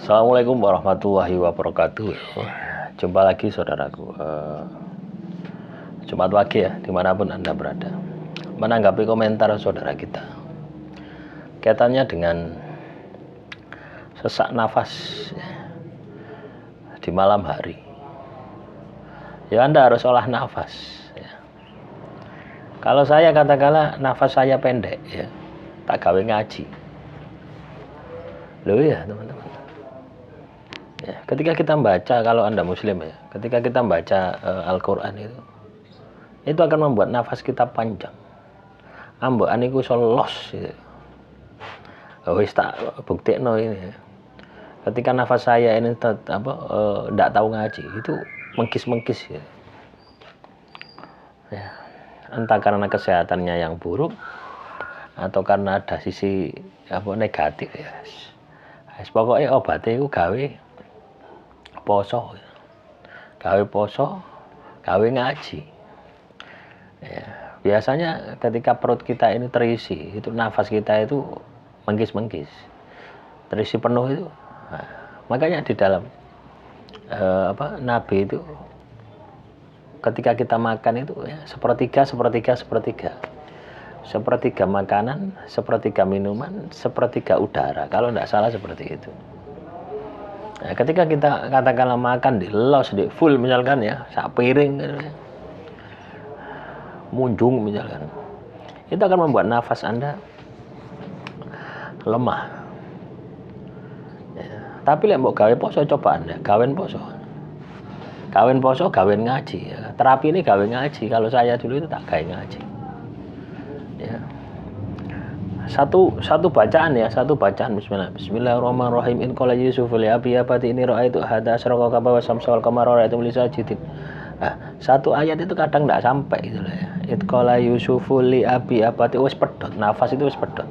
Assalamualaikum warahmatullahi wabarakatuh. Jumpa lagi saudaraku, Jumat pagi ya, dimanapun Anda berada. Menanggapi komentar saudara kita kaitannya dengan sesak nafas ya, di malam hari. Ya Anda harus olah nafas ya. Kalau saya katakanlah nafas saya pendek ya, tak gawe ngaji. Loh ya teman-teman ya, ketika kita membaca, kalau Anda muslim ya, ketika kita membaca Al-Quran itu akan membuat nafas kita panjang. Ambekan iku iso los gitu. Wis tak buktekno ini ya. Ketika nafas saya ini ndak tahu ngaji, itu mengkis-mengkis ya. Ya. Entah karena kesehatannya yang buruk atau karena ada sisi negatif ya. Pokoknya obatnya itu gawe poso, gawe ngaji ya. Biasanya ketika perut kita ini terisi, itu nafas kita itu mengkis-mengkis, terisi penuh itu. Nah, makanya di dalam Nabi itu ketika kita makan itu ya, sepertiga makanan, sepertiga minuman, sepertiga udara, kalau tidak salah seperti itu. Nah, ketika kita katakanlah makan di los, di full misalkan ya, sak piring gitu ya, munjung misalkan, itu akan membuat nafas Anda lemah ya. Tapi lek mbok gawe poso, coba Anda gawen poso, gawen ngaji ya. Terapi ini gawe ngaji. Kalau saya dulu itu tak gawe ngaji ya. Satu bacaan Bismillahirrahmanirrahim. In qala Yusuf li abi abati ini ra'aitu hada asraqa kaba wa samsal qamara ra'aitu li sajidin. Satu ayat itu kadang enggak sampai gitu loh ya. In qala Yusuf li abi abati, wis pedot, nafas itu wis pedot.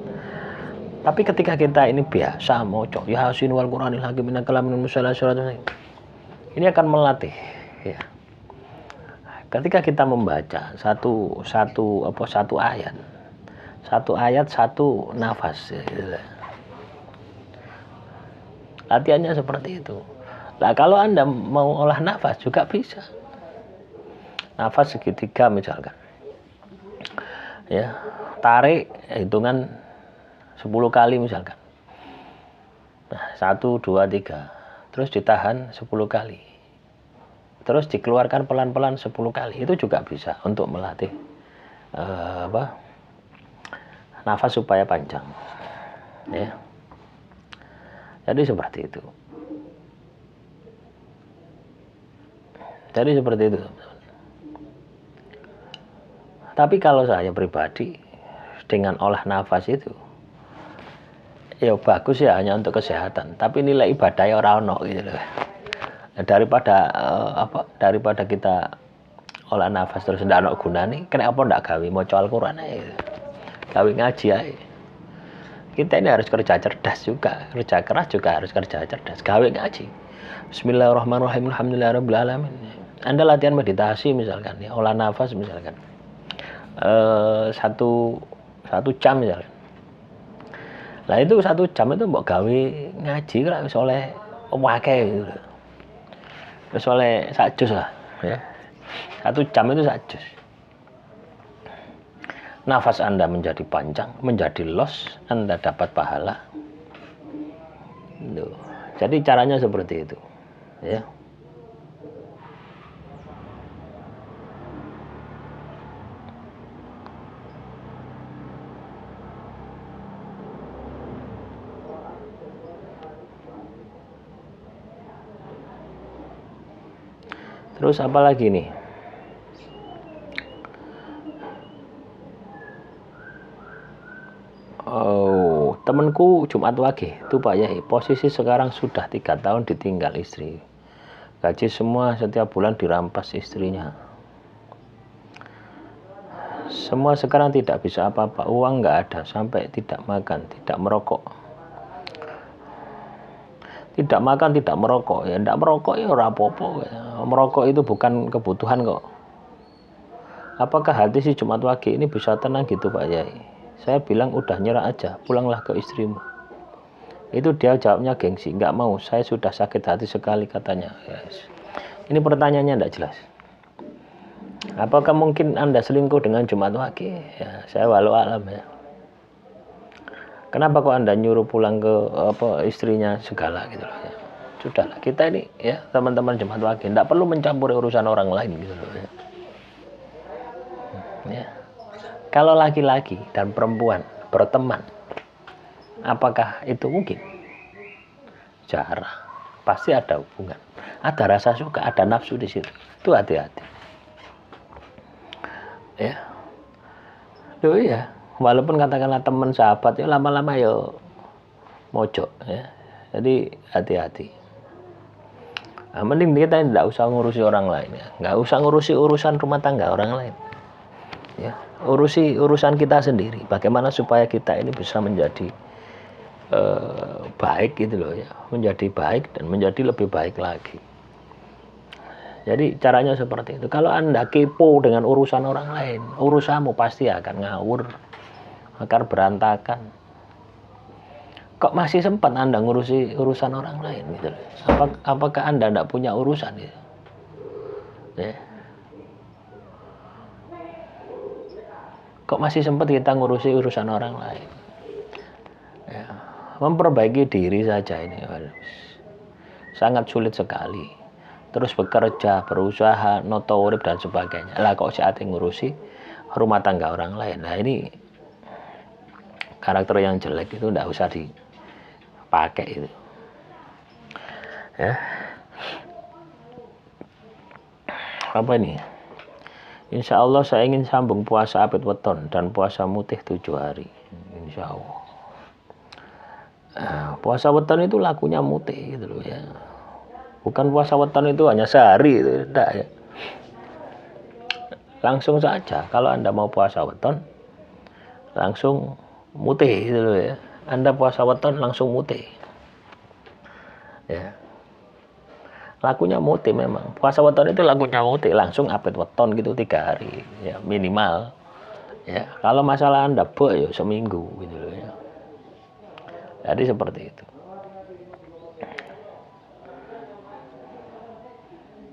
Tapi ketika kita ini biasa maca Yasin wal Qur'anil hakim min kalamin musallasyarat, ini akan melatih ya. Ketika kita membaca satu ayat, satu nafas gitu. Latihannya seperti itu. Nah, kalau Anda mau olah nafas juga bisa. Nafas segitiga misalkan ya, tarik hitungan 10 kali misalkan. Nah, 1, 2, 3, terus ditahan 10 kali, terus dikeluarkan pelan-pelan 10 kali. Itu juga bisa untuk melatih nafas supaya panjang ya. Jadi seperti itu. Tapi kalau saya pribadi dengan olah nafas itu ya bagus ya, hanya untuk kesehatan, tapi nilai ibadahnya orang ono gitu loh. Daripada kita olah nafas terus ndak ono gunane, kenapa ndak gawe maca Al-Qur'an ae, gawe ngaji ae. Kita ini harus kerja cerdas juga, kerja keras juga harus kerja cerdas, gawe ngaji. Bismillahirrahmanirrahim, alhamdulillahirabbil alamin. Anda latihan meditasi misalkan ya, olah nafas misalkan satu jam misalkan. Lah itu 1 jam itu mbok gawe ngaji kira wis oleh akeh gitu. Wis oleh sak juz lah ya. 1 jam itu sak juz. Nafas Anda menjadi panjang, menjadi los, Anda dapat pahala. Loh. Jadi caranya seperti itu ya. Terus apa lagi nih? Temanku Jumat pagi itu Pak Yai, posisi sekarang sudah 3 tahun ditinggal istri. Gaji semua setiap bulan dirampas istrinya. Semua sekarang tidak bisa apa-apa, uang nggak ada, sampai tidak makan, tidak merokok. Tidak makan, tidak merokok ya, tidak merokok ya ora apa-apa. Merokok itu bukan kebutuhan kok. Apakah hati si Jumat pagi ini bisa tenang gitu Pak Yai? Saya bilang udah nyerah aja, pulanglah ke istrimu. Itu dia jawabnya gengsi, nggak mau, saya sudah sakit hati sekali katanya. Yes. Ini pertanyaannya tidak jelas. Apakah mungkin Anda selingkuh dengan Jumat Wage? Ya, saya walau alam ya. Kenapa kok Anda nyuruh pulang ke istrinya segala gitu loh ya. Sudahlah, kita ini ya teman-teman Jumat Wage tidak perlu mencampuri urusan orang lain gitu loh ya. Ya. Kalau laki-laki dan perempuan berteman, apakah itu mungkin? Jarang. Pasti ada hubungan. Ada rasa suka, ada nafsu di situ. Itu hati-hati. Ya. Loh ya, walaupun katakanlah teman sahabat ya lama-lama ya mojok ya. Jadi hati-hati. Nah, mending kita tidak usah ngurusi orang lain ya. Nggak usah ngurusi urusan rumah tangga orang lain. Ya, urusi urusan kita sendiri. Bagaimana supaya kita ini bisa menjadi baik gitu loh ya, menjadi baik dan menjadi lebih baik lagi. Jadi caranya seperti itu. Kalau Anda kepo dengan urusan orang lain, urusanmu pasti akan ngawur, akan berantakan. Kok masih sempat Anda ngurusi urusan orang lain gitu loh. Apakah Anda tidak punya urusan gitu? Ya. Kok masih sempat kita ngurusi urusan orang lain? Ya. Memperbaiki diri saja ini sangat sulit sekali. Terus bekerja, berusaha, noto urip dan sebagainya. Lah kok saat ngurusi rumah tangga orang lain. Nah ini karakter yang jelek itu tidak usah dipakai itu. Ya. Apa ini? Insya Allah saya ingin sambung puasa apit weton dan puasa mutih 7 hari. Insya Allah. Nah, puasa weton itu lakunya mutih gitu loh ya. Bukan puasa weton itu hanya sehari itu, tidak ya. Langsung saja kalau Anda mau puasa weton langsung mutih gitu loh ya. Anda puasa weton langsung mutih. Ya. Lakunya mutih memang. Puasa weton itu lakunya mutih, langsung apit weton gitu 3 hari ya minimal. Ya, kalau masalah Anda ya seminggu gitu loh ya. Jadi seperti itu.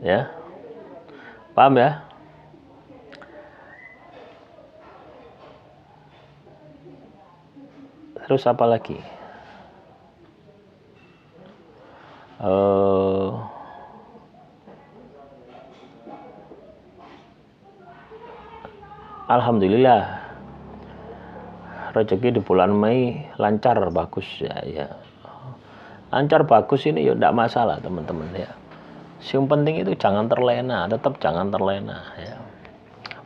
Ya. Paham ya? Terus apa lagi? Alhamdulillah. Rezeki di bulan Mei lancar bagus ya. Lancar bagus ini ya tidak masalah teman-teman ya. Yang penting itu jangan terlena, tetap jangan terlena ya.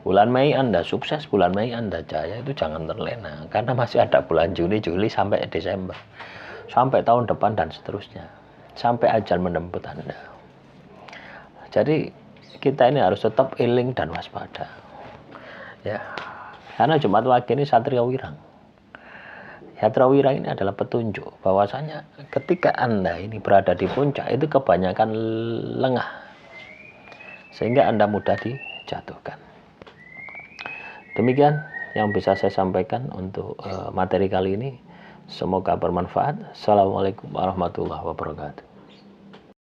Bulan Mei Anda sukses, bulan Mei Anda jaya, itu jangan terlena karena masih ada bulan Juni, Juli sampai Desember. Sampai tahun depan dan seterusnya. Sampai ajal menjemput Anda. Jadi kita ini harus tetap iling dan waspada. Ya. Karena Jumat Wage ini Satria Wirang. Satria Wirang ini adalah petunjuk bahwasanya ketika Anda ini berada di puncak itu kebanyakan lengah. Sehingga Anda mudah dijatuhkan. Demikian yang bisa saya sampaikan untuk materi kali ini. Semoga bermanfaat. Assalamualaikum warahmatullahi wabarakatuh.